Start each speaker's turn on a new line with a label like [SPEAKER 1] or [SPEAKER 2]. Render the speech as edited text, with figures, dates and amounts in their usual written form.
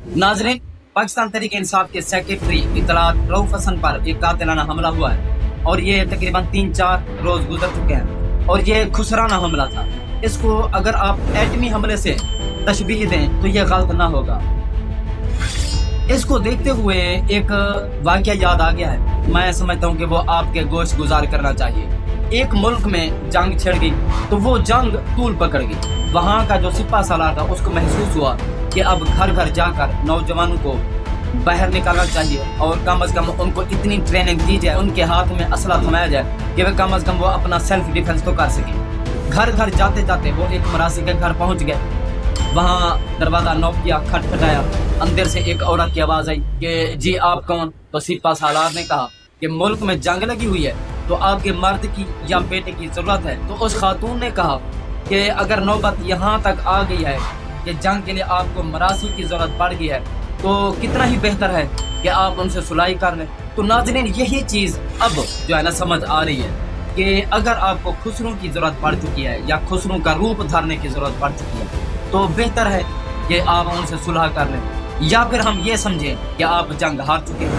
[SPEAKER 1] नाजरीन, पाकिस्तान तहरीक इंसाफ के सेक्रेटरी इतलात रऊफ हसन पर एक कातिलाना हमला हुआ है और ये तकरीबन 3-4 रोज गुजर चुके हैं और ये खुसराना हमला था। इसको अगर आप एटमी हमले से तशबीह दें तो ये गलत ना होगा। इसको देखते हुए एक वाकया याद आ गया है, मैं समझता हूँ कि वो आपके गोश गुजार करना चाहिए। एक मुल्क में जंग छिड़ गई तो वो जंग तूल पकड़ गई। वहाँ का जो सिपा सालार था उसको महसूस हुआ कि अब घर घर जाकर नौजवानों को बाहर निकालना चाहिए और कम अज़ कम उनको इतनी ट्रेनिंग दी जाए, उनके हाथ में असला थमाया जाए कि वे कम अज़ कम वो अपना सेल्फ डिफेंस तो कर सकें। घर घर जाते जाते वो एक मरासी के घर पहुँच गए। वहाँ दरवाज़ा नॉक किया, खटखटाया। अंदर से एक औरत की आवाज़ आई कि जी आप कौन? तो सिपा सालार ने कहा कि मुल्क में जंग लगी हुई है तो आपके मर्द की या बेटे की ज़रूरत है। तो उस खातून ने कहा कि अगर नौबत यहाँ तक आ गई है कि जंग के लिए आपको मरासी की ज़रूरत पड़ गई है तो कितना ही बेहतर है कि आप उनसे सुलह कर लें। तो नाज़रीन, यही चीज़ अब जो है ना समझ आ रही है कि अगर आपको खुसरों की ज़रूरत पड़ चुकी है या खुसरों का रूप धरने की ज़रूरत पड़ चुकी है तो बेहतर है कि आप उनसे सुलह कर लें, या फिर हम ये समझें कि आप जंग हार चुके हैं।